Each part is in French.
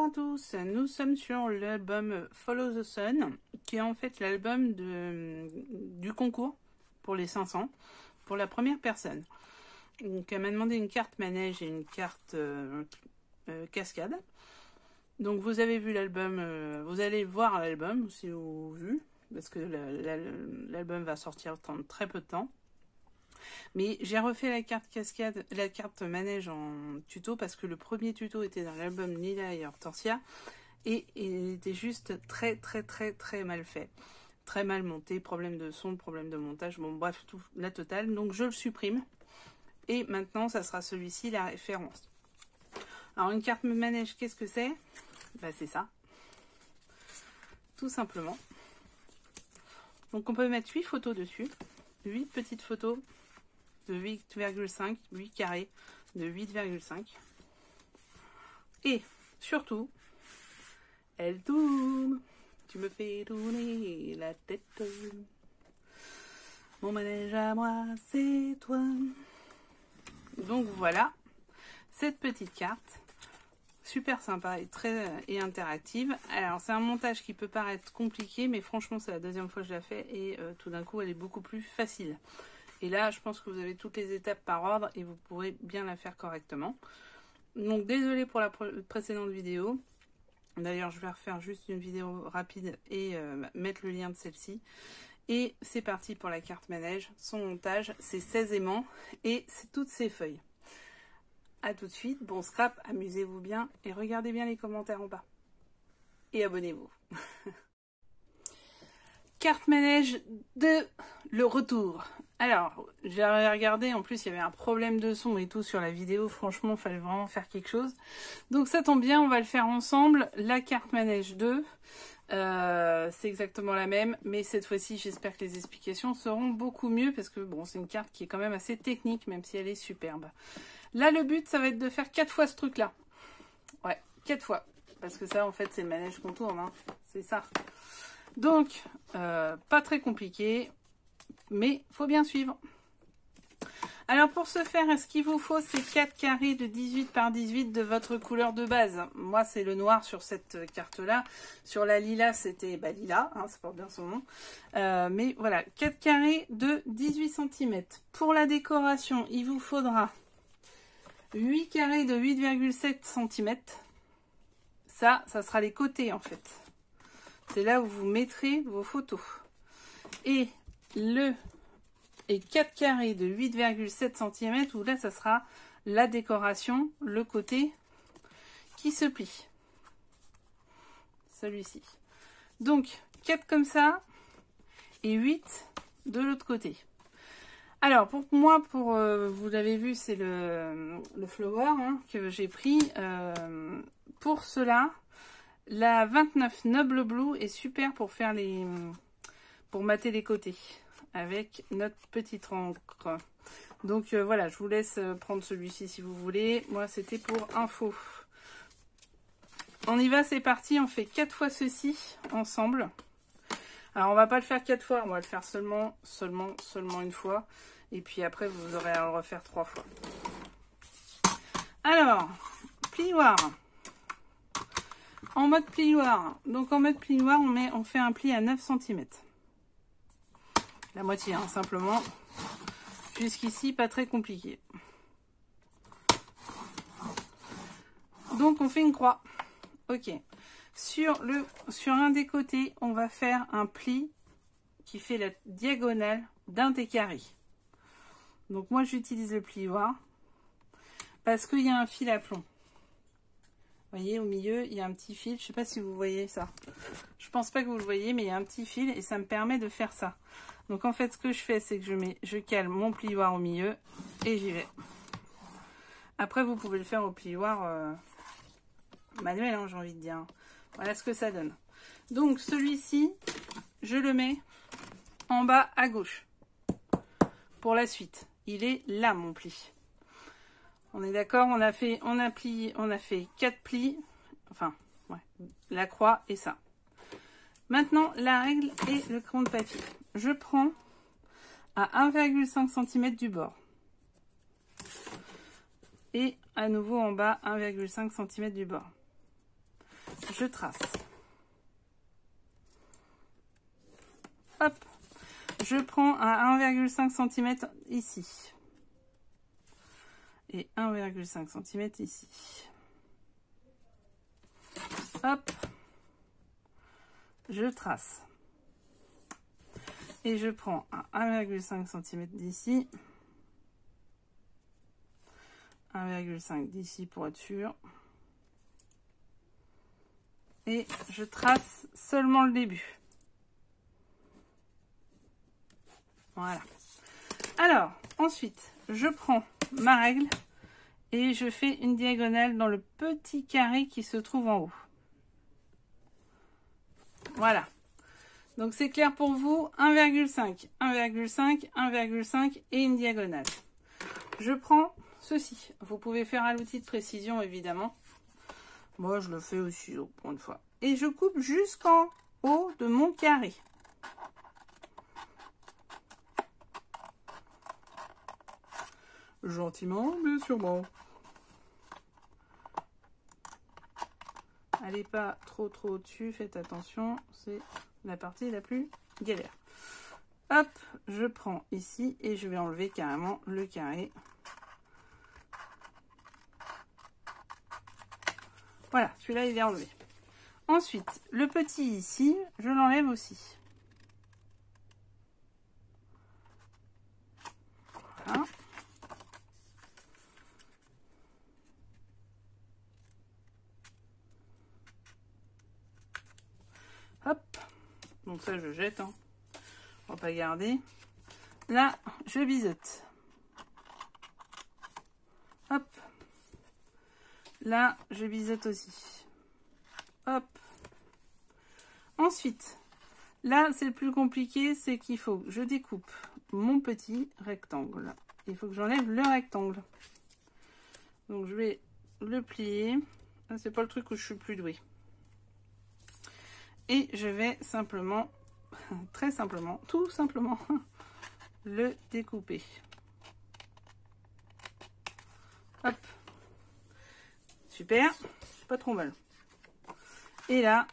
à tous, nous sommes sur l'album Follow the Sun, qui est en fait l'album du concours pour les 500, pour la première personne. Donc elle m'a demandé une carte manège et une carte cascade. Donc vous avez vu l'album, vous allez voir l'album si vous avez vu, parce que l'album va sortir dans très peu de temps. Mais j'ai refait la carte cascade, la carte manège en tuto parce que le premier tuto était dans l'album Lila et Hortensia et il était juste très mal fait. Très mal monté, problème de son, problème de montage, bon bref, tout la totale. Donc je le supprime et maintenant ça sera celui-ci la référence. Alors une carte manège, qu'est-ce que c'est? Bah c'est ça. Tout simplement. Donc on peut mettre 8 photos dessus, 8 petites photos de 8,5, 8 carrés de 8,5. Et surtout, elle tourne. Tu me fais tourner la tête. Mon manège à moi, c'est toi. Donc voilà, cette petite carte. Super sympa et interactive. Alors c'est un montage qui peut paraître compliqué, mais franchement c'est la deuxième fois que je la fais et tout d'un coup elle est beaucoup plus facile. Et là, je pense que vous avez toutes les étapes par ordre et vous pourrez bien la faire correctement. Donc, désolé pour la précédente vidéo. D'ailleurs, je vais refaire juste une vidéo rapide et mettre le lien de celle-ci. Et c'est parti pour la carte manège. Son montage, c'est 16 aimants et c'est toutes ces feuilles. A tout de suite. Bon scrap, amusez-vous bien et regardez bien les commentaires en bas. Et abonnez-vous. Carte manège de le retour. Alors, j'ai regardé, en plus il y avait un problème de son et tout sur la vidéo, franchement il fallait vraiment faire quelque chose. Donc ça tombe bien, on va le faire ensemble. La carte manège 2, c'est exactement la même, mais cette fois-ci j'espère que les explications seront beaucoup mieux parce que bon, c'est une carte qui est quand même assez technique, même si elle est superbe. Là le but ça va être de faire 4 fois ce truc là. Ouais, 4 fois. Parce que ça en fait c'est le manège qu'on tourne, hein. C'est ça. Donc, pas très compliqué, mais faut bien suivre. Alors pour ce faire, ce qu'il vous faut, c'est 4 carrés de 18 par 18 de votre couleur de base. Moi, c'est le noir sur cette carte-là. Sur la lila, c'était lila, hein, ça porte bien son nom. Mais voilà, 4 carrés de 18 cm. Pour la décoration, il vous faudra 8 carrés de 8,7 cm. Ça sera les côtés en fait. C'est là où vous mettrez vos photos. Et 4 carrés de 8,7 cm où là, ça sera la décoration, le côté qui se plie. Celui-ci. Donc, 4 comme ça et 8 de l'autre côté. Alors, pour moi, vous l'avez vu, c'est le flower hein, que j'ai pris. Pour cela, la 29 Noble Blue est super pour faire pour mater les côtés avec notre petite encre. Donc voilà, je vous laisse prendre celui-ci si vous voulez. Moi, c'était pour info. On y va, c'est parti. On fait 4 fois ceci ensemble. Alors, on va pas le faire 4 fois. On va le faire seulement une fois. Et puis après, vous aurez à le refaire 3 fois. Alors, plioir. En mode plioir. Donc en mode plioir, on fait un pli à 9 cm. La moitié, hein, simplement. Jusqu'ici, pas très compliqué. Donc on fait une croix. Ok. Sur un des côtés, on va faire un pli qui fait la diagonale d'un des carrés. Donc moi, j'utilise le plioir parce qu'il y a un fil à plomb. Vous voyez, au milieu, il y a un petit fil. Je ne sais pas si vous voyez ça. Je pense pas que vous le voyez, mais il y a un petit fil et ça me permet de faire ça. Donc, en fait, ce que je fais, c'est que je cale mon plioir au milieu et j'y vais. Après, vous pouvez le faire au plioir manuel, hein, j'ai envie de dire. Voilà ce que ça donne. Donc, celui-ci, je le mets en bas à gauche. Pour la suite, il est là, mon pli. On est d'accord, on a fait 4 plis, enfin, ouais, la croix et ça. Maintenant, la règle et le crayon de papier. Je prends à 1,5 cm du bord. Et à nouveau en bas, 1,5 cm du bord. je trace. Hop, je prends un 1,5 cm ici. Et 1,5 cm ici. Hop, je trace. Et je prends un 1,5 cm d'ici. 1,5 d'ici pour être sûr. Et je trace seulement le début. Voilà. Alors, ensuite, je prends ma règle et je fais une diagonale dans le petit carré qui se trouve en haut. Voilà. Donc, c'est clair pour vous, 1,5, 1,5, 1,5 et une diagonale. Je prends ceci. Vous pouvez faire à l'outil de précision, évidemment. Moi, je le fais aussi pour une fois. Et je coupe jusqu'en haut de mon carré. Gentiment, mais sûrement. Allez pas trop au-dessus, faites attention, c'est la partie la plus galère. Hop, je prends ici et je vais enlever carrément le carré. Voilà, celui-là il est enlevé. Ensuite, le petit ici, je l'enlève aussi. Voilà. Hop, donc ça je jette, hein. On va pas garder. Là, je biseaute. Hop. Là, je biseaute aussi. Hop. Ensuite, là, c'est le plus compliqué, c'est qu'il faut que je découpe mon petit rectangle. Il faut que j'enlève le rectangle. Donc, je vais le plier. C'est pas le truc où je suis plus douée. Et je vais simplement, très simplement, tout simplement, le découper. Hop. Super. Pas trop mal. Et là,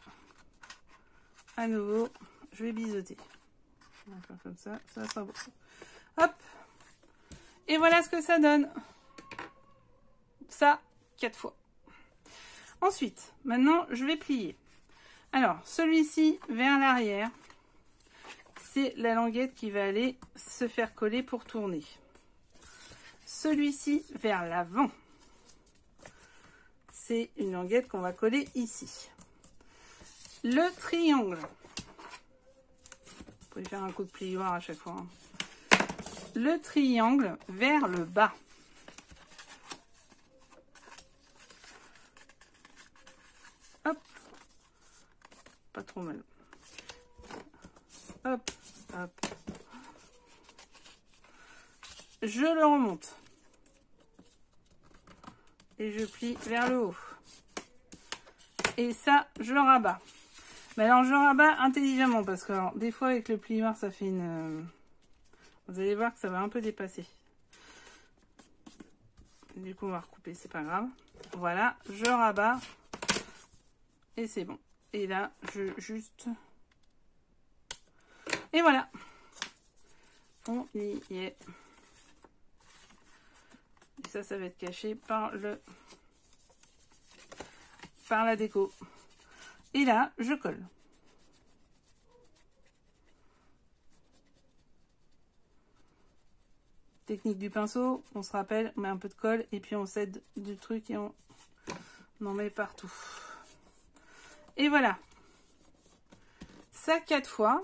à nouveau, je vais biseauter. On va faire comme ça, ça sera beau. Hop. Et voilà ce que ça donne. Ça, 4 fois. Ensuite, maintenant, je vais plier. Alors, celui-ci vers l'arrière, c'est la languette qui va aller se faire coller pour tourner. Celui-ci vers l'avant, c'est une languette qu'on va coller ici. Le triangle, vous pouvez faire un coup de plioir à chaque fois. Hein. Le triangle vers le bas. Hop, pas trop mal. Hop, hop. Je le remonte. Et je plie vers le haut. Et ça, je le rabats. Mais alors, je rabats intelligemment parce que alors, des fois, avec le plioir, ça fait une... Vous allez voir que ça va un peu dépasser. Du coup, on va recouper, c'est pas grave. Voilà, je rabats. Et c'est bon. Et là, je juste... Et voilà. On y est. Et ça, ça va être caché par la déco. Et là, je colle. Technique du pinceau, on se rappelle, on met un peu de colle et puis on s'aide du truc et on en met partout. Et voilà. Ça 4 fois.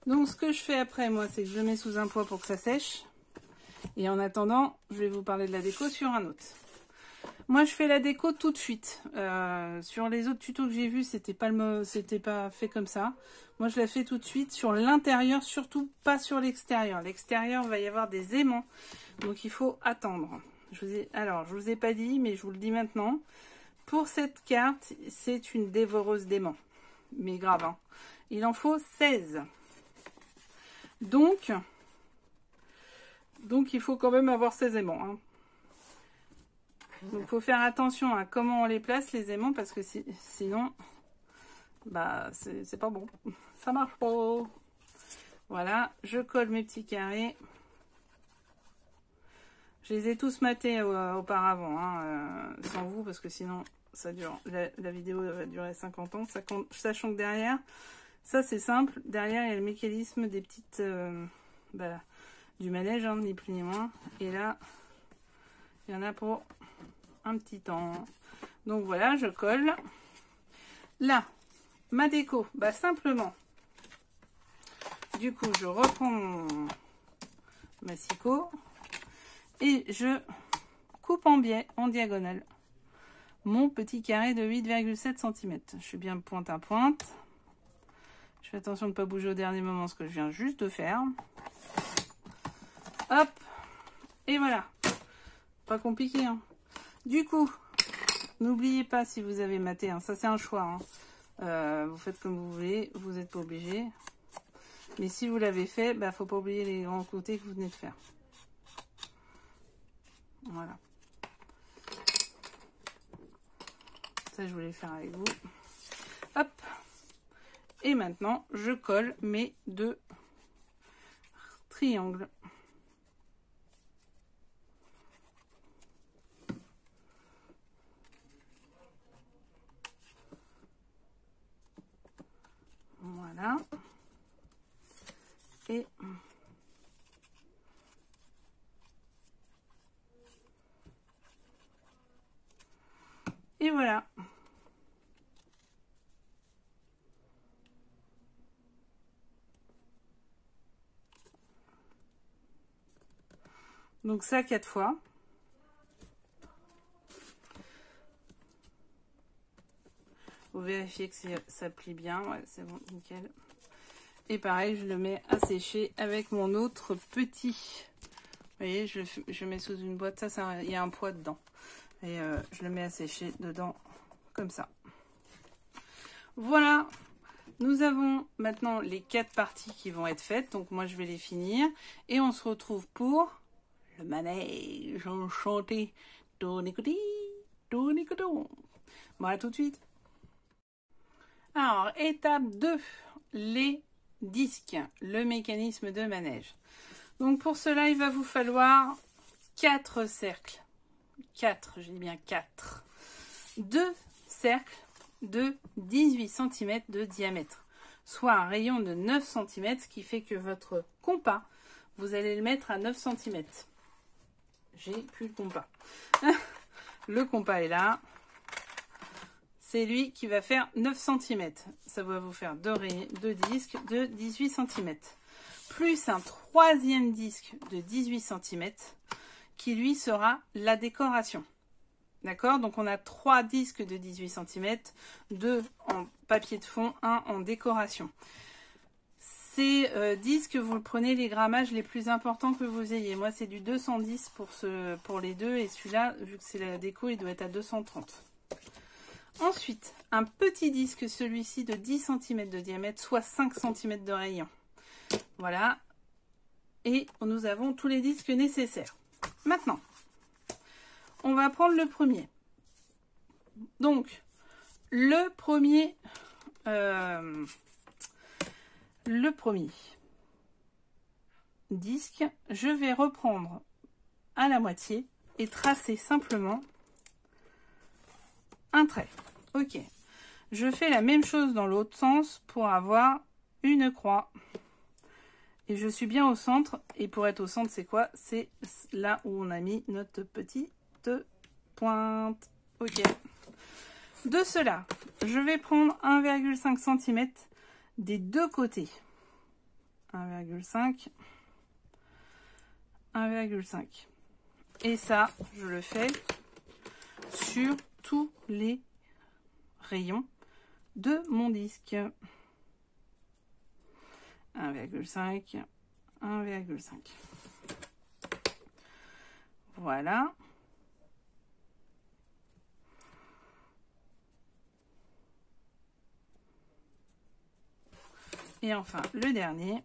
Donc ce que je fais après, moi, c'est que je le mets sous un poids pour que ça sèche. Et en attendant, je vais vous parler de la déco sur un autre. Moi, je fais la déco tout de suite. Sur les autres tutos que j'ai vus, c'était pas fait comme ça. Moi, je la fais tout de suite sur l'intérieur, surtout pas sur l'extérieur. L'extérieur, il va y avoir des aimants, donc il faut attendre. Alors, je vous ai pas dit, mais je vous le dis maintenant. Pour cette carte, c'est une dévoreuse d'aimants. Mais grave, hein. Il en faut 16. Donc, il faut quand même avoir 16 aimants. Hein. Donc il faut faire attention à comment on les place les aimants parce que sinon bah c'est pas bon. Ça marche pas. Voilà, je colle mes petits carrés. Je les ai tous matés auparavant, hein, sans vous, parce que sinon, ça dure. La vidéo va durer 50 ans. Sachant que derrière, ça c'est simple. Derrière, il y a le mécanisme des petites... du manège, hein, ni plus ni moins. Et là, il y en a pour un petit temps. Donc voilà, je colle. Là, ma déco, bah simplement... Du coup, je reprends mon massicot et je coupe en biais, en diagonale, mon petit carré de 8,7 cm. Je suis bien pointe à pointe. Je fais attention de ne pas bouger au dernier moment, ce que je viens juste de faire. Hop, et voilà. Pas compliqué, hein. Du coup, n'oubliez pas si vous avez maté, hein, ça c'est un choix. Hein. Vous faites comme vous voulez, vous n'êtes pas obligé. Mais si vous l'avez fait, bah faut pas oublier les grands côtés que vous venez de faire. Voilà. Ça, je voulais faire avec vous. Hop. Et maintenant, je colle mes deux triangles. Voilà. Et voilà. Donc ça 4 fois. Vous vérifiez que ça plie bien. Ouais, c'est bon, nickel. Et pareil, je le mets à sécher avec mon autre petit. Vous voyez, je mets sous une boîte. Ça, il y a un poids dedans. Et je le mets à sécher dedans, comme ça. Voilà. Nous avons maintenant les 4 parties qui vont être faites. Donc moi, je vais les finir. Et on se retrouve pour le manège enchanté. Tonicoti, tonicoton. Bon, à tout de suite. Alors, étape 2. Les disques. Le mécanisme de manège. Donc pour cela, il va vous falloir 4 cercles. 4, je dis bien 4. 2 cercles de 18 cm de diamètre, soit un rayon de 9 cm, ce qui fait que votre compas, vous allez le mettre à 9 cm. J'ai plus le compas. Le compas est là. C'est lui qui va faire 9 cm. Ça va vous faire deux disques de 18 cm. Plus un troisième disque de 18 cm qui lui sera la décoration. D'accord? Donc on a 3 disques de 18 cm, 2 en papier de fond, 1 en décoration. Ces disques, vous prenez les grammages les plus importants que vous ayez. Moi, c'est du 210 pour les deux, et celui-là, vu que c'est la déco, il doit être à 230. Ensuite, un petit disque, celui-ci de 10 cm de diamètre, soit 5 cm de rayon. Voilà. Et nous avons tous les disques nécessaires. Maintenant, on va prendre le premier. Donc, le premier disque, je vais reprendre à la moitié et tracer simplement un trait. Ok. Je fais la même chose dans l'autre sens pour avoir une croix. Et je suis bien au centre. Et pour être au centre, c'est quoi? C'est là où on a mis notre petite pointe. Ok. De cela, je vais prendre 1,5 cm des deux côtés. 1,5. 1,5. Et ça, je le fais sur tous les rayons de mon disque. 1,5, 1,5. Voilà. Et enfin, le dernier.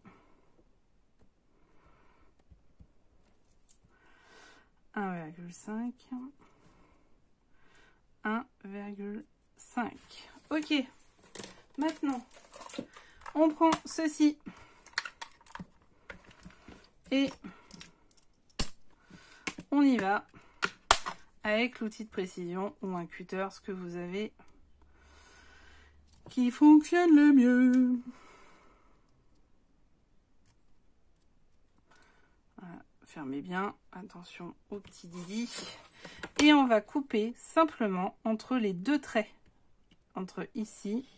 1,5. 1,5. Ok. Maintenant, on prend ceci. Et on y va avec l'outil de précision ou un cutter, ce que vous avez qui fonctionne le mieux. Voilà, fermez bien, attention au petit Didi. Et on va couper simplement entre les deux traits, entre ici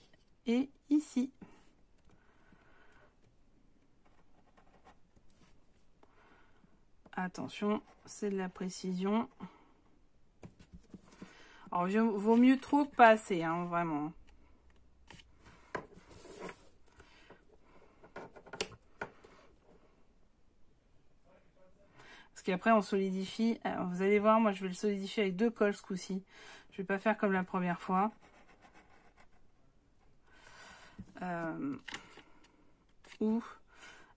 et ici. Attention, c'est de la précision. Alors, vaut mieux trop que pas assez, hein, vraiment. Parce qu'après, on solidifie. Alors, vous allez voir, moi, je vais le solidifier avec 2 colles ce coup-ci. Je vais pas faire comme la première fois.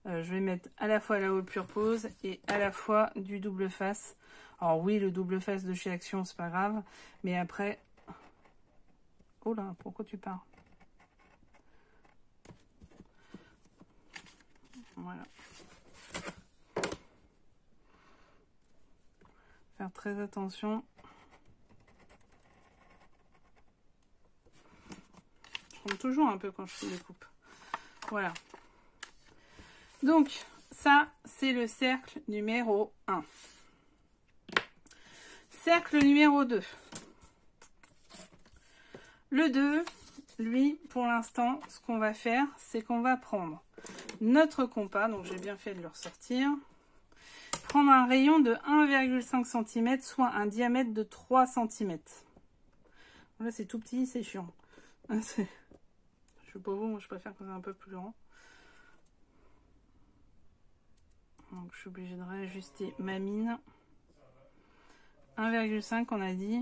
Je vais mettre à la fois la haute pure pose et à la fois du double face. Alors oui, le double face de chez Action, c'est pas grave. Mais après... Oh là, pourquoi tu pars? Voilà. Faire très attention. Je prends toujours un peu quand je fais les coupes. Voilà. Donc, ça, c'est le cercle numéro 1. Cercle numéro 2. Le 2, lui, pour l'instant, ce qu'on va faire, c'est qu'on va prendre notre compas, donc j'ai bien fait de le ressortir, prendre un rayon de 1,5 cm, soit un diamètre de 3 cm. Là, c'est tout petit, c'est chiant. Je sais pas vous, moi je préfère quand c'est un peu plus grand. Donc je suis obligée de réajuster ma mine. 1,5 on a dit.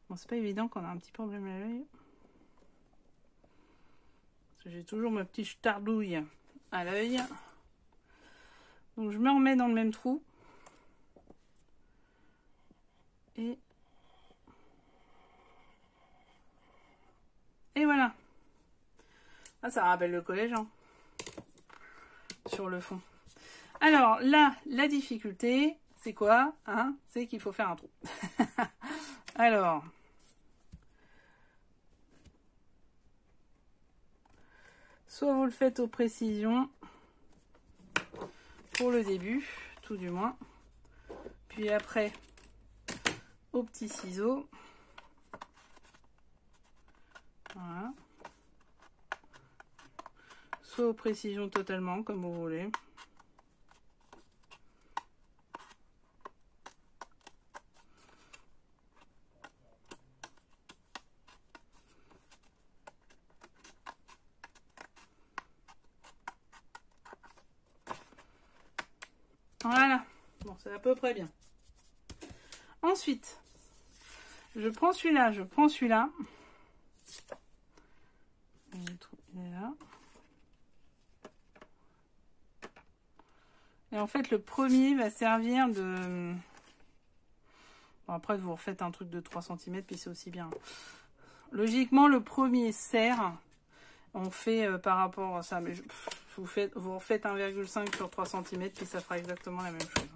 Bon, c'est pas évident qu'on a un petit problème à l'œil. Parce que j'ai toujours ma petite tardouille à l'œil. Donc je me remets dans le même trou. Et voilà. Ah, ça rappelle le collège, hein, sur le fond. Alors là, la difficulté, c'est quoi, hein? C'est qu'il faut faire un trou. Alors, soit vous le faites aux précisions, pour le début, tout du moins. Puis après, aux petits ciseaux. Voilà. Soit aux précisions totalement, comme vous voulez. Voilà. Bon, c'est à peu près bien. Ensuite, je prends celui-là, je prends celui-là. Il est là. Et en fait, le premier va servir de... Bon, après, vous refaites un truc de 3 cm, puis c'est aussi bien. Logiquement, le premier sert. On fait par rapport à ça, mais vous refaites 1,5 sur 3 cm, puis ça fera exactement la même chose.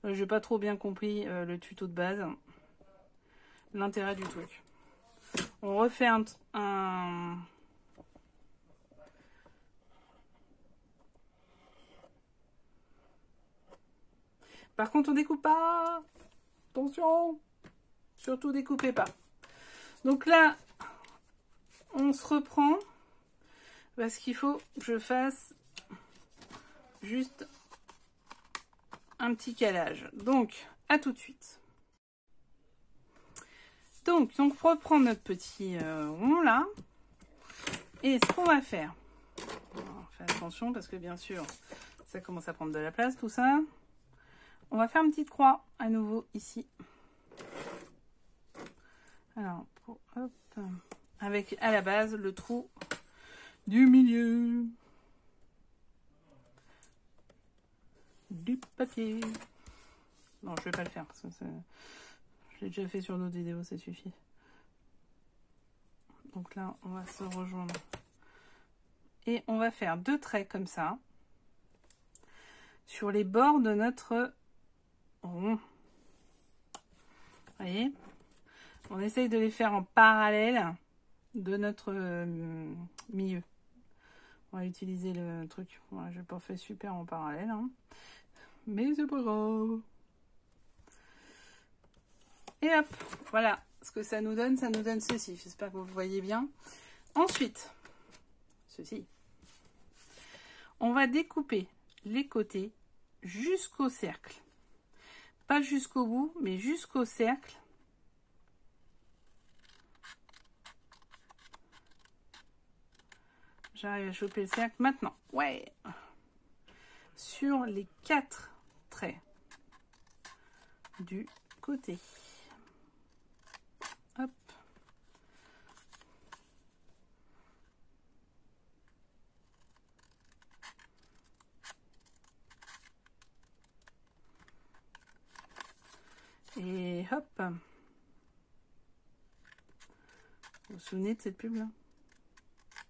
J'ai pas trop bien compris le tuto de base. L'intérêt du truc. On refait un... Par contre, on découpe pas. Attention. Surtout découpez pas. Donc là, on se reprend. Parce qu'il faut que je fasse juste un petit calage. Donc, à tout de suite. Donc on reprend notre petit rond là. Et ce qu'on va faire, on fait attention parce que bien sûr, ça commence à prendre de la place tout ça. On va faire une petite croix à nouveau ici. Alors, hop, avec à la base le trou du milieu du papier. Non, je vais pas le faire parce que l'ai déjà fait sur d'autres vidéos, ça suffit. Donc là, on va se rejoindre. Et on va faire 2 traits comme ça. Sur les bords de notre rond. Vous voyez? On essaye de les faire en parallèle de notre milieu. On va utiliser le truc. Voilà, je n'ai pas fait super en parallèle. Hein. Mais c'est pas grave. Et hop, voilà. Ce que ça nous donne ceci. J'espère que vous le voyez bien. Ensuite, ceci. On va découper les côtés jusqu'au cercle. Pas jusqu'au bout, mais jusqu'au cercle. J'arrive à choper le cercle maintenant. Ouais. Sur les 4 traits du côté. Hop. Et hop. Vous vous souvenez de cette pub là?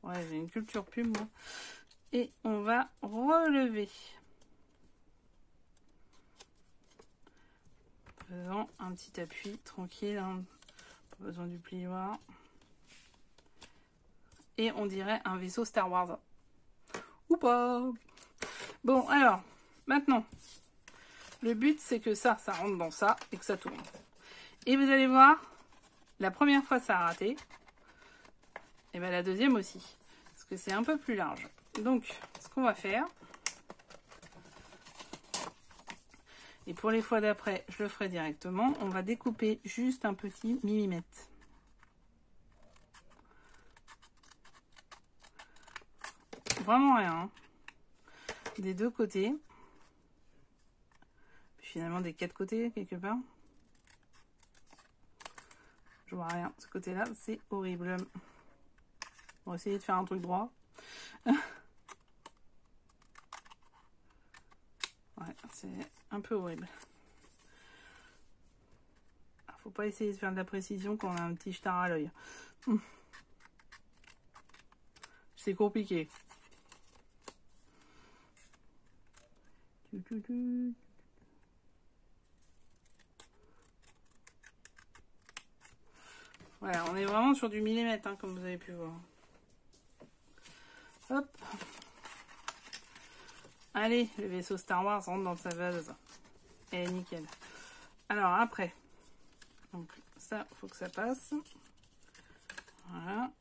Ouais, j'ai une culture pub moi. Et on va relever. Faisant un petit appui tranquille. Hein. Pas besoin du plioir. Et on dirait un vaisseau Star Wars. Ou pas. Bon, alors, maintenant, le but c'est que ça rentre dans ça et que ça tourne. Et vous allez voir, la première fois ça a raté. Et bien la deuxième aussi. Parce que c'est un peu plus large. Donc, ce qu'on va faire. Et pour les fois d'après, je le ferai directement. On va découper juste un petit millimètre. Vraiment rien. Hein. Des 2 côtés. Puis finalement des 4 côtés, quelque part. Je vois rien. Ce côté-là, c'est horrible. On va essayer de faire un truc droit. Ouais, c'est un peu horrible. Faut pas essayer de faire de la précision quand on a un petit star à l'œil. C'est compliqué. Voilà, on est vraiment sur du millimètre, hein, comme vous avez pu voir. Hop. Allez, le vaisseau Star Wars rentre dans sa vase. Et nickel. Alors après, donc ça, faut que ça passe. Voilà.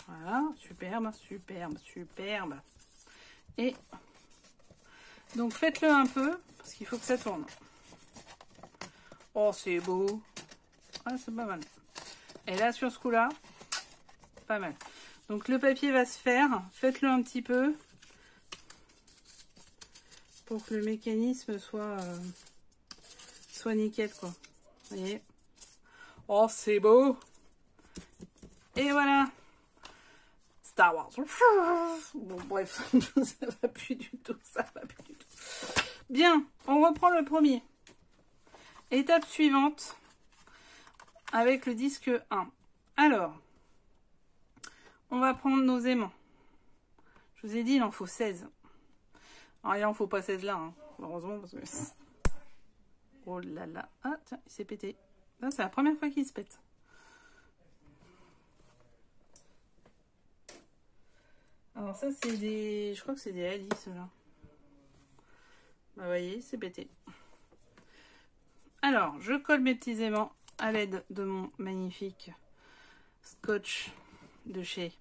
Voilà, superbe, superbe, superbe. Et donc faites-le un peu, parce qu'il faut que ça tourne. Oh, c'est beau. Ah, c'est pas mal. Et là, sur ce coup-là, pas mal. Donc le papier va se faire. Faites-le un petit peu. Pour que le mécanisme soit nickel, quoi. Vous voyez? Oh, c'est beau. Et voilà. Star Wars. Bon, bref, ça va plus du tout, ça va plus du tout. Bien, on reprend le premier. Étape suivante, avec le disque 1. Alors, on va prendre nos aimants. Je vous ai dit, il en faut 16. Alors, il en faut pas 16 là, hein, heureusement, parce que... Oh là là. Ah, tiens, il s'est pété. C'est la première fois qu'il se pète. Alors ça, c'est des... Je crois que c'est des Ali, ceux-là. Bah, vous voyez, c'est pété. Alors, je colle mes petits aimants à l'aide de mon magnifique scotch de chez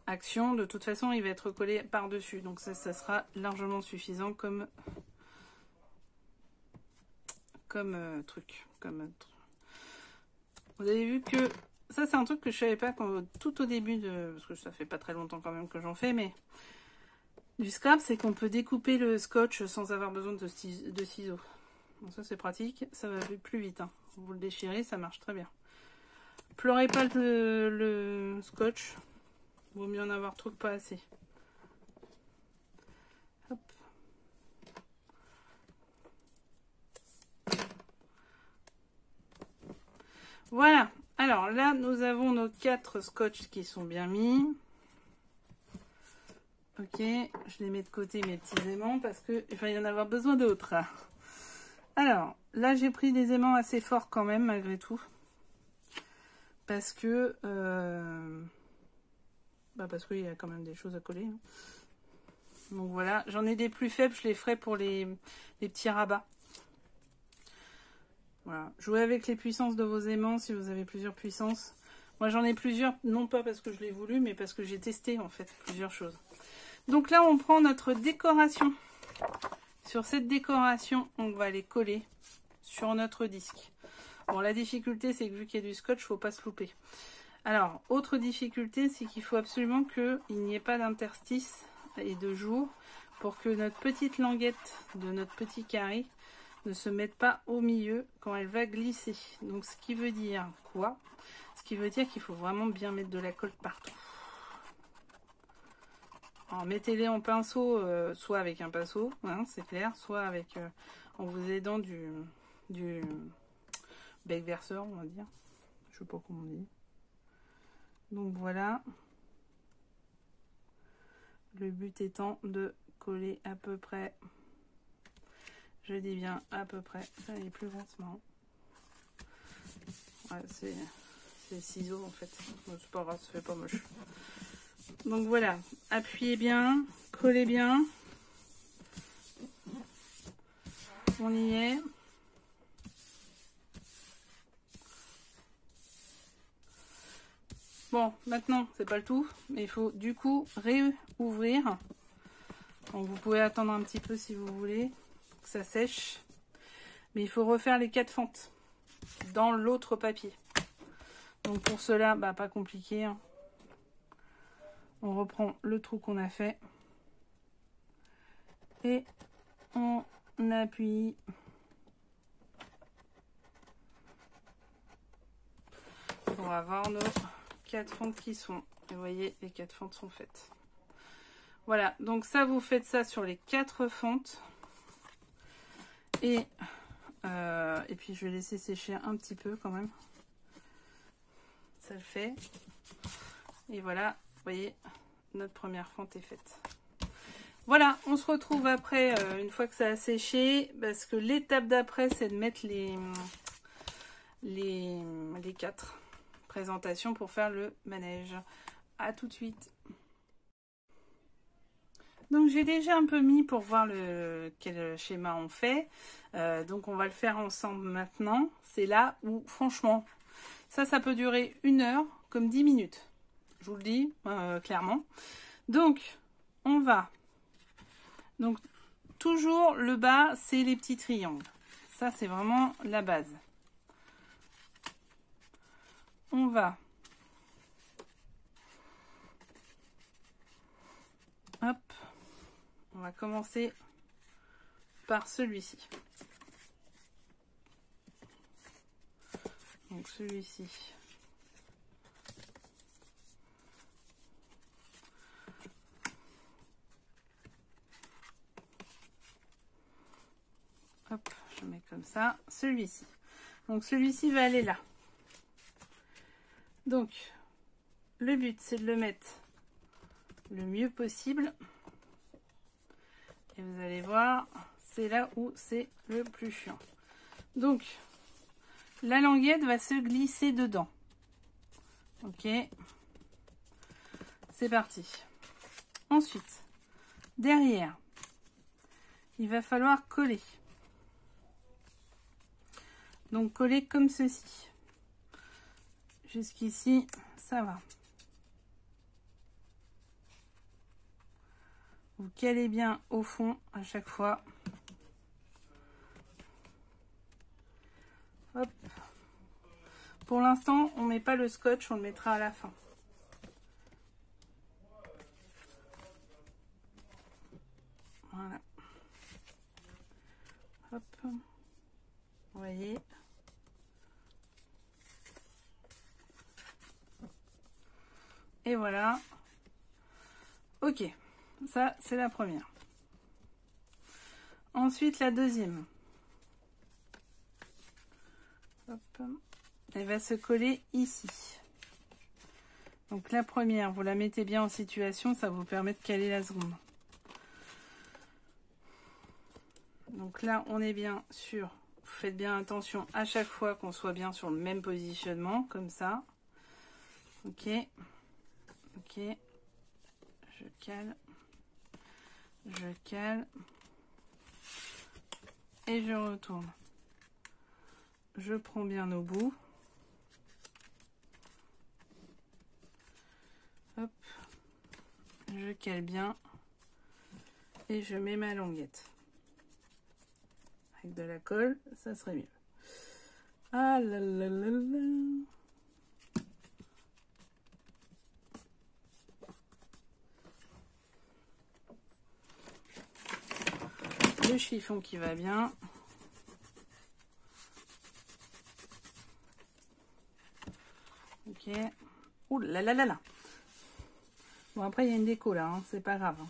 Action. De toute façon, il va être collé par-dessus. Donc ça sera largement suffisant comme truc. Vous avez vu que... Ça, c'est un truc que je savais pas tout au début de... Parce que ça fait pas très longtemps quand même que j'en fais, mais... Du scrap, c'est qu'on peut découper le scotch sans avoir besoin de ciseaux. Donc ça, c'est pratique. Ça va plus vite. Hein. Vous le déchirez, ça marche très bien. Pleurez pas le scotch. Vaut mieux en avoir trop que pas assez. Hop. Voilà. Alors là, nous avons nos 4 scotch qui sont bien mis. Ok, je les mets de côté, mes petits aimants, parce qu'il va y en avoir besoin d'autres. Alors, là, j'ai pris des aimants assez forts quand même, malgré tout. Parce que... parce qu'il y a quand même des choses à coller. Hein. Donc voilà, j'en ai des plus faibles, je les ferai pour les petits rabats. Voilà, jouez avec les puissances de vos aimants si vous avez plusieurs puissances. Moi j'en ai plusieurs, non pas parce que je l'ai voulu, mais parce que j'ai testé en fait plusieurs choses. Donc là on prend notre décoration. Sur cette décoration, on va les coller sur notre disque. Bon, la difficulté c'est que vu qu'il y a du scotch, il ne faut pas se louper. Alors, autre difficulté, c'est qu'il faut absolument qu'il n'y ait pas d'interstice et de jour pour que notre petite languette de notre petit carré ne se mette pas au milieu quand elle va glisser. Donc ce qui veut dire quoi? Ce qui veut dire qu'il faut vraiment bien mettre de la colle partout. Alors mettez-les en pinceau, soit avec un pinceau, hein, c'est clair, soit avec en vous aidant du bec verseur, on va dire. Je sais pas comment on dit. Donc voilà. Le but étant de coller à peu près. Je dis bien à peu près. Ça il est plus grand, c'est marrant. Ouais, c'est ciseaux en fait. Bon, c'est pas grave, ça fait pas moche. Donc voilà, appuyez bien, collez bien. On y est. Bon, maintenant, c'est pas le tout, mais il faut du coup réouvrir. Donc vous pouvez attendre un petit peu si vous voulez, pour que ça sèche. Mais il faut refaire les 4 fentes dans l'autre papier. Donc pour cela, pas compliqué. Hein. On reprend le trou qu'on a fait. Et on appuie. Pour avoir nos 4 fentes qui sont. Et vous voyez, les 4 fentes sont faites. Voilà, donc ça, vous faites ça sur les 4 fentes. Et puis je vais laisser sécher un petit peu quand même. Ça le fait. Et voilà, vous voyez, notre première fente est faite. Voilà, on se retrouve après, une fois que ça a séché, parce que l'étape d'après, c'est de mettre les 4 présentations pour faire le manège. À tout de suite. Donc j'ai déjà un peu mis pour voir quel schéma on fait. Donc on va le faire ensemble maintenant. C'est là où, franchement, ça peut durer 1 heure comme 10 minutes. Je vous le dis clairement. Donc, on va... Donc, toujours le bas, c'est les petits triangles. Ça, c'est vraiment la base. On va... Hop. On va commencer par celui-ci. Donc, celui-ci. Hop, je mets comme ça. Celui-ci. Donc, celui-ci va aller là. Donc, le but, c'est de le mettre le mieux possible. Et vous allez voir, c'est là où c'est le plus chiant. Donc, la languette va se glisser dedans. Ok. C'est parti. Ensuite, derrière, il va falloir coller. Donc, coller comme ceci. Jusqu'ici, ça va. Vous calez bien au fond à chaque fois. Hop. Pour l'instant, on ne met pas le scotch, on le mettra à la fin. Voilà. Hop. Vous voyez. Et voilà. Ok. Ça, c'est la première. Ensuite, la deuxième. Hop. elle va se coller ici. Donc la première, vous la mettez bien en situation, ça vous permet de caler la seconde. Donc là, on est bien sûr, vous faites bien attention à chaque fois qu'on soit bien sur le même positionnement, comme ça. Ok, ok, je cale, et je retourne. Je prends bien au bout. Hop, je cale bien et je mets ma languette. Avec de la colle, ça serait mieux. Ah là là là là. Le chiffon qui va bien. Ok. Ouh là là là là. Bon, après, il y a une déco là, hein, c'est pas grave. Hein.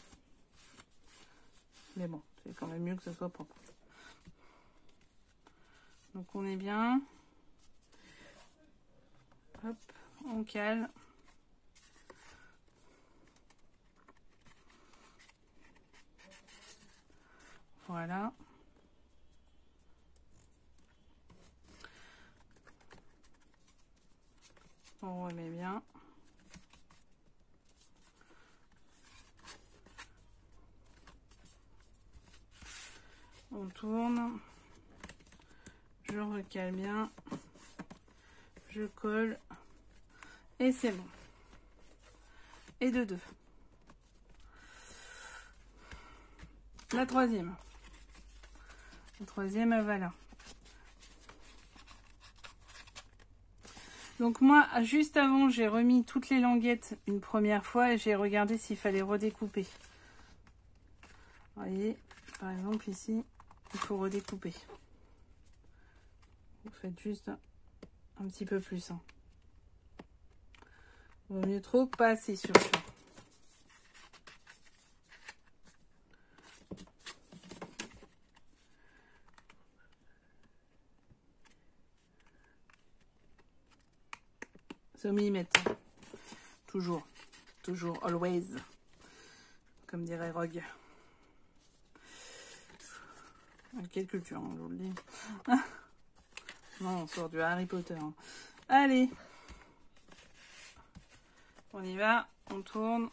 Mais bon, c'est quand même mieux que ce soit propre. Donc, on est bien. Hop, on cale. Voilà. On remet bien. On tourne. Je recale bien. Je colle. Et c'est bon. Et de deux. La troisième. La troisième, voilà. Donc moi, juste avant, j'ai remis toutes les languettes une première fois et j'ai regardé s'il fallait redécouper. Vous voyez, par exemple ici, il faut redécouper. Vous faites juste un petit peu plus. Hein. Vaut mieux trop passer sur ça. C'est au millimètre. Toujours. Toujours. Always. Comme dirait Rogue. Quelle culture, hein, je vous le dis. Non, on sort du Harry Potter. Hein. Allez. On y va. On tourne.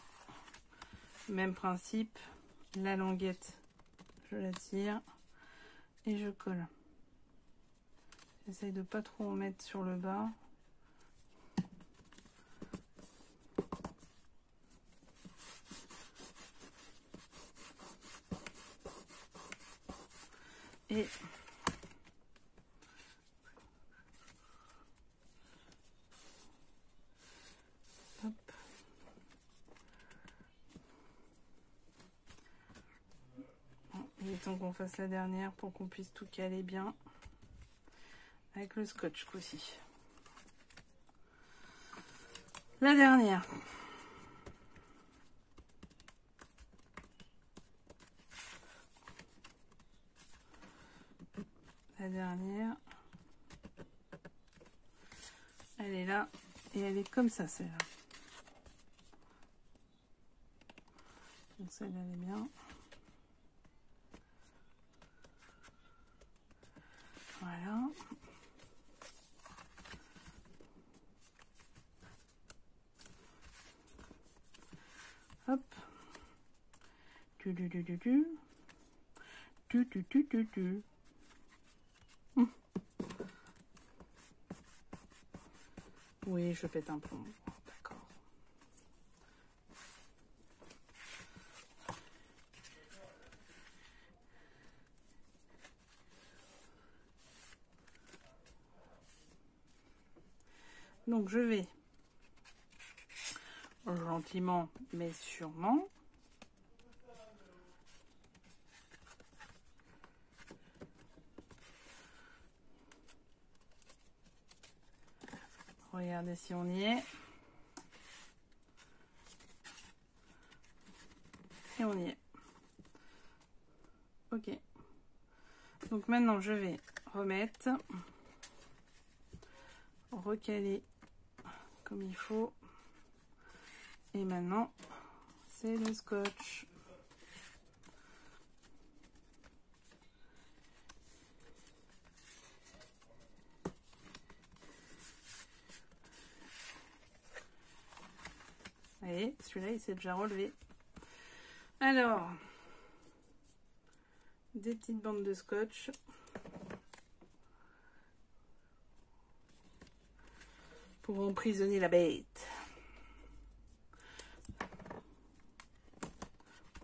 Même principe. La languette, je la tire. Et je colle. J'essaye de pas trop en mettre sur le bas. Et hop. Bon, il est temps qu'on fasse la dernière pour qu'on puisse tout caler bien avec le scotch aussi. La dernière. La dernière. Elle est là et elle est comme ça, celle-là. Donc celle-là, elle est bien. Voilà. Hop. Oui, je pète un plomb. D'accord. Donc je vais gentiment mais sûrement regardez si on y est. Et on y est. Ok. Donc maintenant je vais remettre recaler comme il faut. Et maintenant, c'est le scotch. Vous voyez, celui-là, il s'est déjà relevé. Alors, des petites bandes de scotch. Pour emprisonner la bête.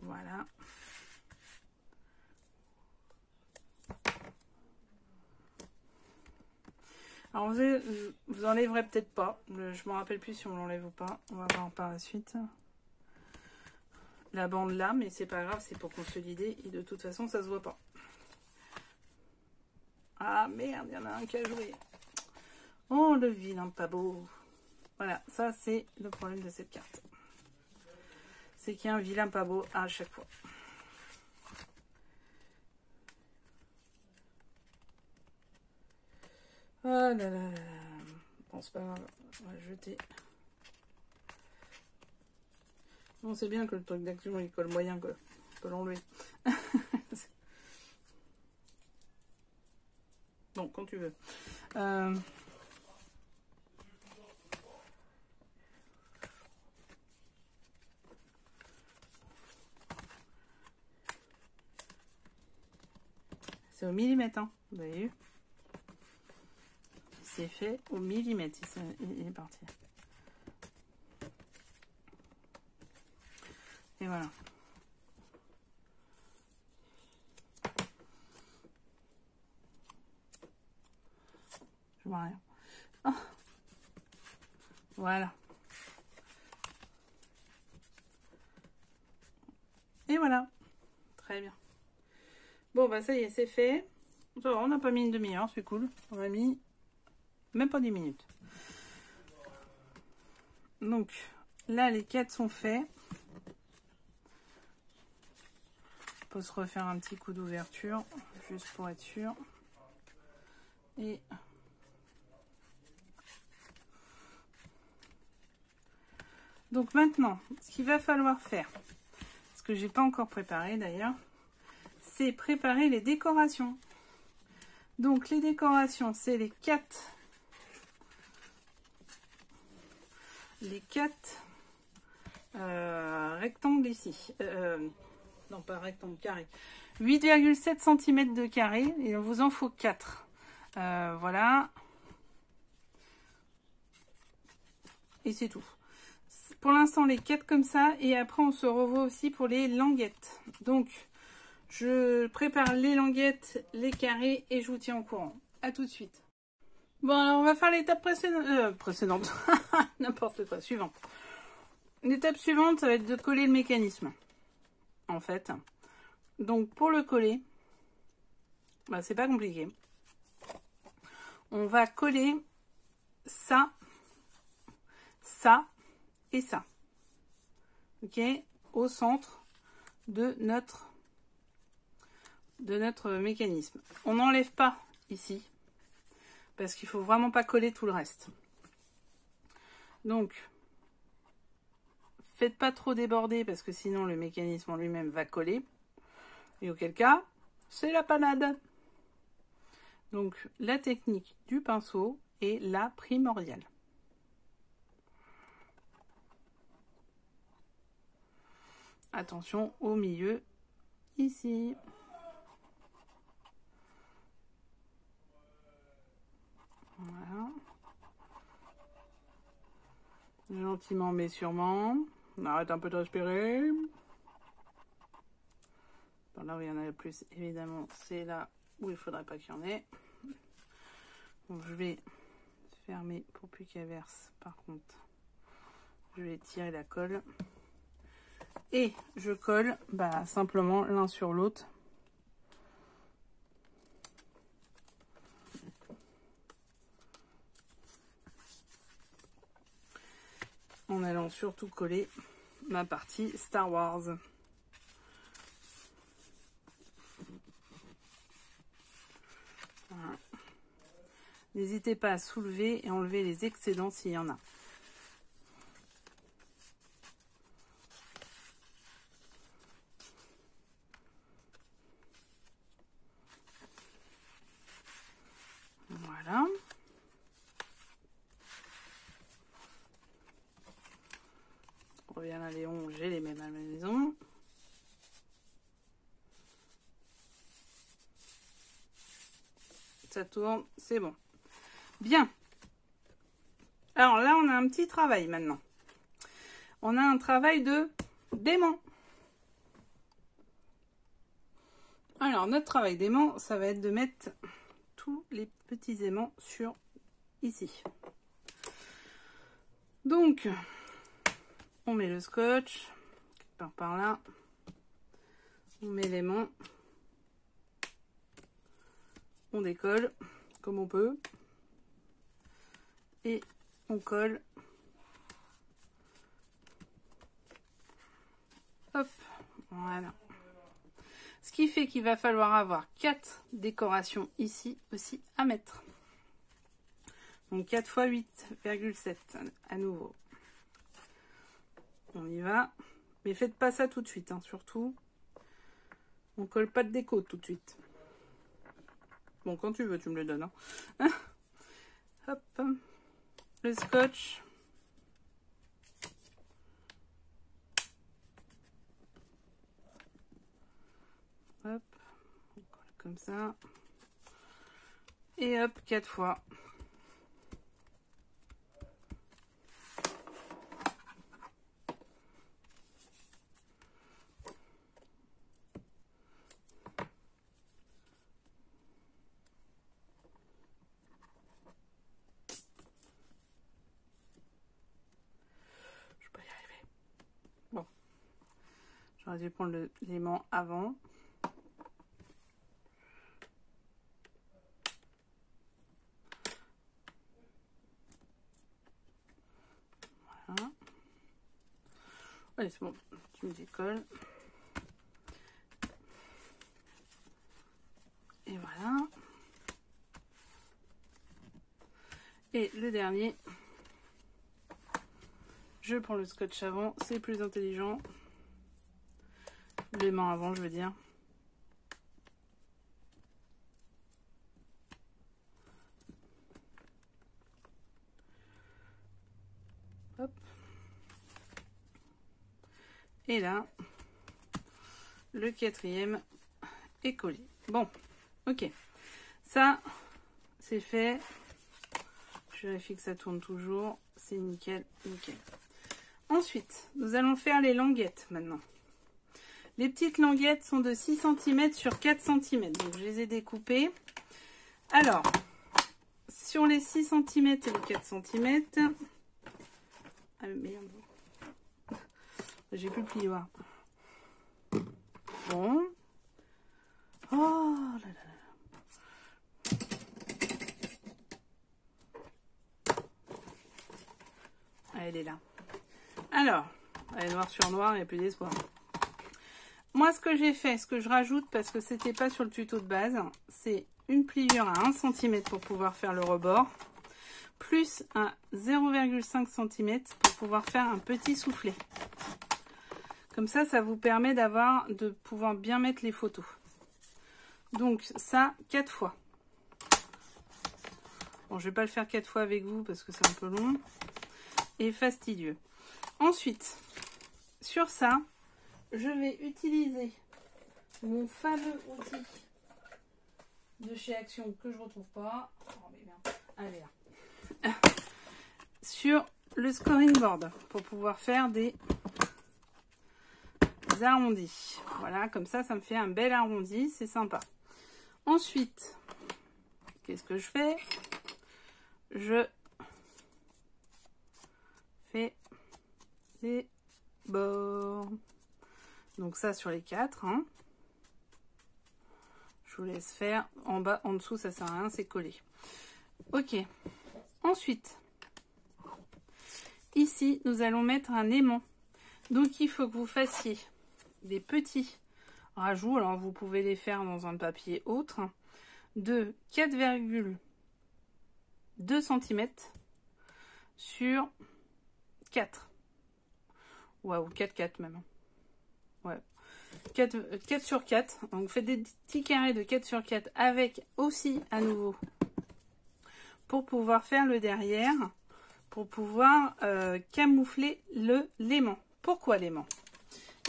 Voilà. Alors vous enlèverez peut-être pas. Je me rappelle plus si on l'enlève ou pas. On va voir par la suite. La bande là, mais c'est pas grave, c'est pour consolider. Et de toute façon, ça se voit pas. Ah merde, il y en a un qui a joué. Oh, le vilain pas beau. Voilà, ça c'est le problème de cette carte. C'est qu'il y a un vilain pas beau à chaque fois. Oh là là là là. Bon, c'est pas grave, on va jeter. Bon, c'est bien que le truc d'action il colle moyen que l'enlever. Bon, quand tu veux. C'est au millimètre, hein. Vous avez vu? C'est fait au millimètre. Il est parti. Et voilà. Je vois rien. Oh. Voilà. Et voilà. Très bien. Bon, bah ça y est, c'est fait. On n'a pas mis une demi-heure, c'est cool. On a mis même pas 10 minutes. Donc, là, les 4 sont faits. On peut se refaire un petit coup d'ouverture, juste pour être sûr. Et... donc maintenant, ce qu'il va falloir faire, ce que j'ai pas encore préparé d'ailleurs, c'est préparer les décorations. Donc les décorations, c'est les 4 rectangles ici. Non, pas rectangle, carré. 8,7 cm de carré, et il vous en faut 4. Voilà. Et c'est tout. Pour l'instant, les 4 comme ça, et après on se revoit aussi pour les languettes. Donc, je prépare les languettes, les carrés, et je vous tiens au courant. A tout de suite. Bon, alors on va faire l'étape précédente. N'importe quoi, suivante. L'étape suivante, ça va être de coller le mécanisme. En fait. Donc, pour le coller, bah, c'est pas compliqué. On va coller ça, ça et ça. Ok, au centre de notre mécanisme. On n'enlève pas ici parce qu'il faut vraiment pas coller tout le reste. Donc faites pas trop déborder parce que sinon le mécanisme en lui-même va coller, et auquel cas c'est la panade. Donc la technique du pinceau est la primordiale. Attention au milieu ici. Voilà. Gentiment mais sûrement. On arrête un peu de respirer. Par là où il y en a le plus, évidemment, c'est là où il ne faudrait pas qu'il y en ait. Donc je vais fermer pour plus qu'elle verse. Par contre, je vais tirer la colle. Et je colle simplement l'un sur l'autre. En allant surtout coller ma partie Star Wars. Voilà. N'hésitez pas à soulever et enlever les excédents s'il y en a. Voilà. On revient à Léon, j'ai les mêmes à la maison. Ça tourne, c'est bon. Bien. Alors là, on a un petit travail maintenant. On a un travail de d'aimant. Alors, notre travail d'aimant, ça va être de mettre tous les petits aimants sur ici. Donc, on met le scotch, par là. On met l'aimant. On décolle comme on peut. Et on colle. Hop, voilà. Ce qui fait qu'il va falloir avoir 4 décorations ici aussi à mettre. Donc 4 x 8,7 à nouveau. On y va. Mais faites pas ça tout de suite, hein, surtout. On colle pas de déco tout de suite. Bon, quand tu veux, tu me le donnes. Hein. Hop. Le scotch. Hop. On colle comme ça. Et hop, 4 fois. J'aurais dû prendre l'aimant avant. Voilà. Allez, c'est bon. Tu me décolles. Et voilà. Et le dernier. Je prends le scotch avant. C'est plus intelligent. L'aimant avant, je veux dire. Hop. Et là, le quatrième est collé. Bon, ok. Ça, c'est fait. Je vérifie que ça tourne toujours. C'est nickel, nickel. Ensuite, nous allons faire les languettes maintenant. Les petites languettes sont de 6 cm sur 4 cm. Donc, je les ai découpées. Alors, sur les 6 cm et les 4 cm... Ah merde. J'ai plus le plioir. Bon. Oh là là. Ah, elle est là. Alors, elle est noir sur noir, il n'y a plus d'espoir. Moi, ce que j'ai fait, ce que je rajoute, parce que c'était pas sur le tuto de base, c'est une pliure à 1 cm pour pouvoir faire le rebord, plus un 0,5 cm pour pouvoir faire un petit soufflet. Comme ça, ça vous permet de pouvoir bien mettre les photos. Donc ça, 4 fois. Bon, je vais pas le faire 4 fois avec vous parce que c'est un peu long et fastidieux. Ensuite, sur ça, je vais utiliser mon fameux outil de chez Action que je ne retrouve pas. Oh, mais merde. Allez là. Sur le scoring board pour pouvoir faire des arrondis. Voilà, comme ça, ça me fait un bel arrondi. C'est sympa. Ensuite, qu'est-ce que je fais? Je fais des bords. Donc ça sur les 4. Hein. Je vous laisse faire. En bas, en dessous, ça sert à rien, c'est collé. Ok. Ensuite, ici, nous allons mettre un aimant. Donc il faut que vous fassiez des petits rajouts. Alors vous pouvez les faire dans un papier autre. De 4,5 2 cm sur 4. Waouh, 4 même. Ouais. 4 sur 4. Donc, vous faites des petits carrés de 4 sur 4 avec aussi, à nouveau, pour pouvoir faire le derrière, pour pouvoir camoufler l'aimant. Pourquoi l'aimant?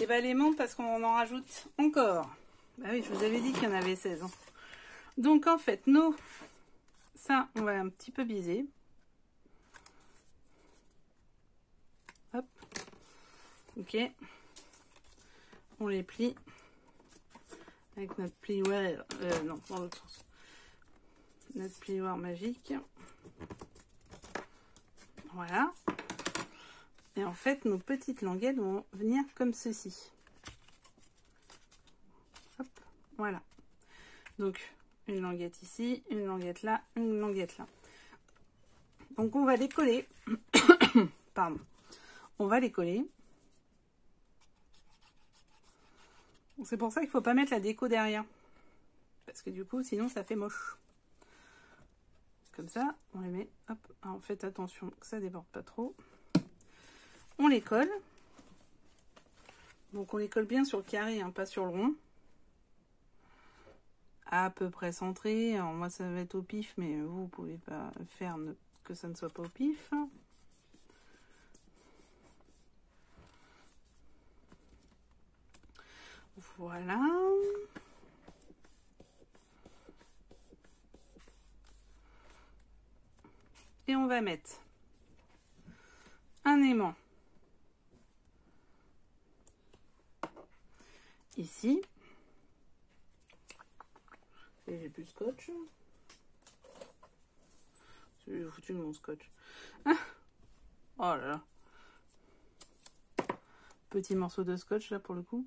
Et bien, l'aimant, parce qu'on en rajoute encore. Bah oui, je vous avais dit qu'il y en avait 16. Hein. Donc, en fait, ça, on va un petit peu biaiser. Hop. Ok. On les plie. Avec notre plioir. Non, dans l'autre sens. Notre plioir magique. Voilà. Et en fait, nos petites languettes vont venir comme ceci. Hop. Voilà. Donc, une languette ici, une languette là, une languette là. Donc, on va les coller. Pardon. On va les coller. C'est pour ça qu'il ne faut pas mettre la déco derrière. Parce que du coup, sinon, ça fait moche. Comme ça, on les met. Hop. Alors, faites attention que ça ne déborde pas trop. On les colle. Donc, on les colle bien sur le carré, hein, pas sur le rond. À peu près centré. Alors, moi, ça va être au pif, mais vous pouvez pas faire que ça ne soit pas au pif. Voilà. Et on va mettre un aimant ici. Et j'ai plus de scotch. J'ai foutu de mon scotch. Ah, oh là là. Petit morceau de scotch là pour le coup.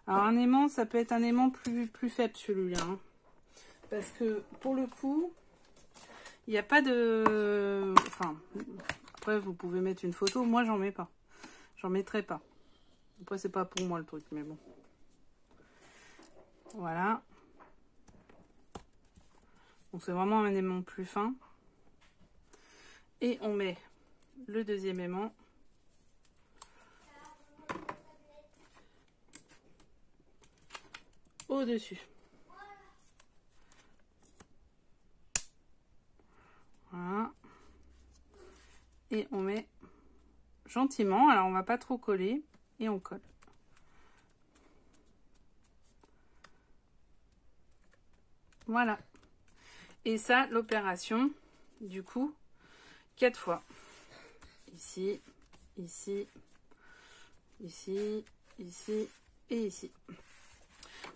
Alors un aimant, ça peut être un aimant plus faible celui-là. Hein. Parce que pour le coup, il n'y a pas de... Enfin, après vous pouvez mettre une photo. Moi j'en mets pas. J'en mettrai pas. Après c'est pas pour moi le truc, mais bon. Voilà. Donc c'est vraiment un aimant plus fin. Et on met le deuxième aimant. Au-dessus. Voilà. Et on met gentiment. Alors on va pas trop coller. Et on colle. Voilà. Et ça, l'opération, du coup, 4 fois. Ici, ici, ici, ici et ici.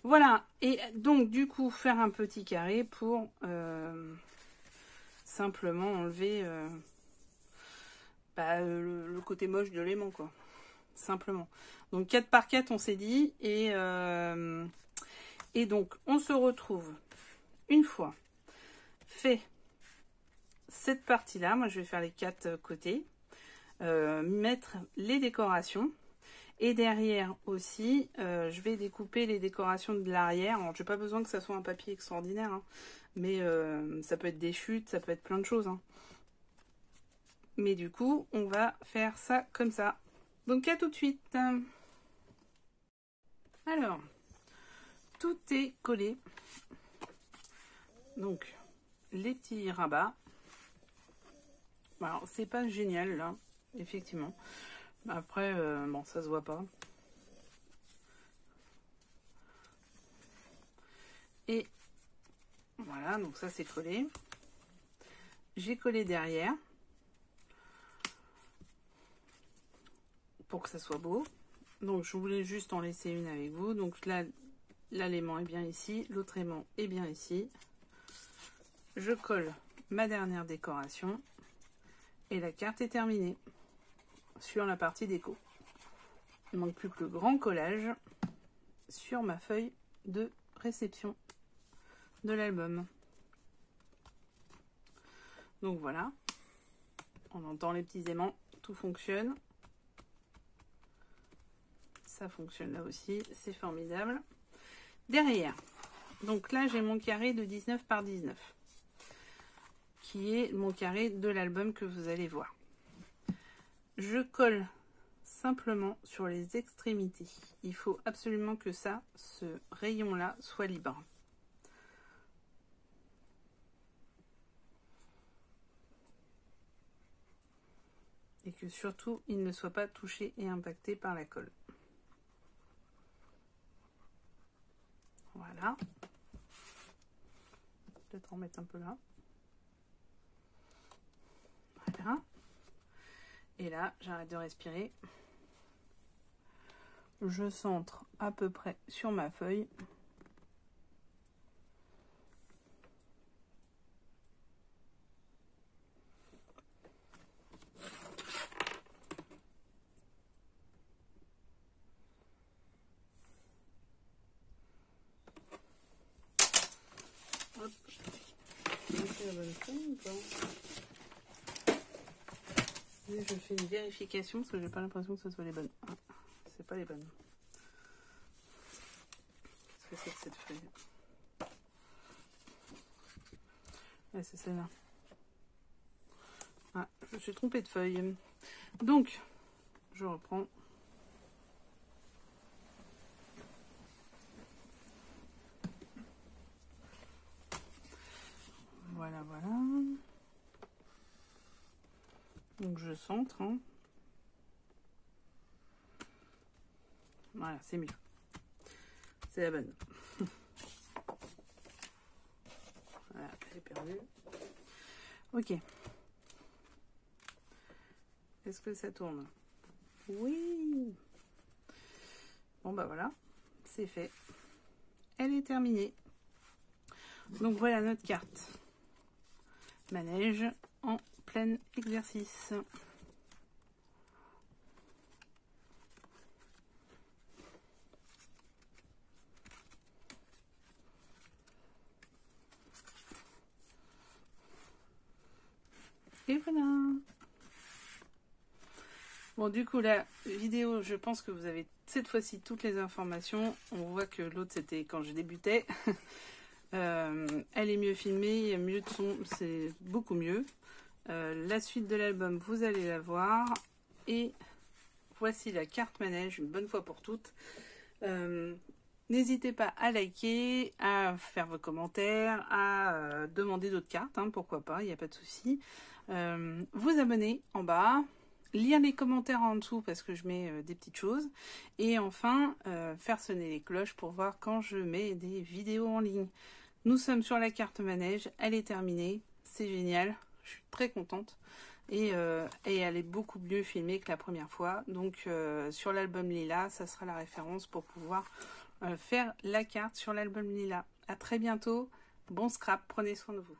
Voilà. Et donc, du coup, faire un petit carré pour simplement enlever le côté moche de l'aimant, quoi. Simplement. Donc, 4 par 4, on s'est dit. Et donc, on se retrouve une fois fait cette partie-là. Moi, je vais faire les 4 côtés. Mettre les décorations. Et derrière aussi, je vais découper les décorations de l'arrière. Alors, j'ai pas besoin que ça soit un papier extraordinaire, hein, mais ça peut être des chutes, ça peut être plein de choses. Hein. Mais du coup, on va faire ça comme ça. Donc, à tout de suite. Alors, tout est collé. Donc, les petits rabats. Alors, c'est pas génial, là, effectivement. Après, bon, ça se voit pas. Et voilà, donc ça c'est collé. J'ai collé derrière. Pour que ça soit beau. Donc je voulais juste en laisser une avec vous. Donc là, l'aimant est bien ici. L'autre aimant est bien ici. Je colle ma dernière décoration. Et la carte est terminée. Sur la partie déco. Il ne manque plus que le grand collage sur ma feuille de réception de l'album. Donc voilà. On entend les petits aimants. Tout fonctionne. Ça fonctionne là aussi. C'est formidable. Derrière. Donc là, j'ai mon carré de 19 par 19. qui est mon carré de l'album que vous allez voir. Je colle simplement sur les extrémités. Il faut absolument que ça, ce rayon-là, soit libre. Et que surtout, il ne soit pas touché et impacté par la colle. Voilà. Peut-être en mettre un peu là. Voilà. Et là, j'arrête de respirer. Je centre à peu près sur ma feuille. Hop. C'est la bonne feuille ou pas ? Je fais une vérification parce que j'ai pas l'impression que ce soit les bonnes. Ah, c'est pas les bonnes. Qu'est-ce que c'est que cette feuille? Ouais, c'est celle-là. Ah, je me suis trompée de feuille. Donc, je reprends. Voilà, voilà. Donc je centre. Hein. Voilà, c'est mieux. C'est la bonne. Voilà, elle est perdue. Ok. Est-ce que ça tourne? Oui. Bon bah voilà, c'est fait. Elle est terminée. Donc voilà notre carte. Manège en plein exercice. Et voilà. Bon, du coup, la vidéo, je pense que vous avez cette fois-ci toutes les informations. On voit que l'autre, c'était quand je débutais. Elle est mieux filmée, il y a mieux de son, c'est beaucoup mieux. La suite de l'album, vous allez la voir. Et voici la carte manège, une bonne fois pour toutes. N'hésitez pas à liker, à faire vos commentaires, à demander d'autres cartes, hein, pourquoi pas, il n'y a pas de souci. Vous abonner en bas, lire les commentaires en dessous parce que je mets des petites choses. Et enfin, faire sonner les cloches pour voir quand je mets des vidéos en ligne. Nous sommes sur la carte manège, elle est terminée, c'est génial, je suis très contente. Et elle est beaucoup mieux filmée que la première fois. Donc sur l'album Lila, ça sera la référence pour pouvoir faire la carte sur l'album Lila. À très bientôt, bon scrap, prenez soin de vous.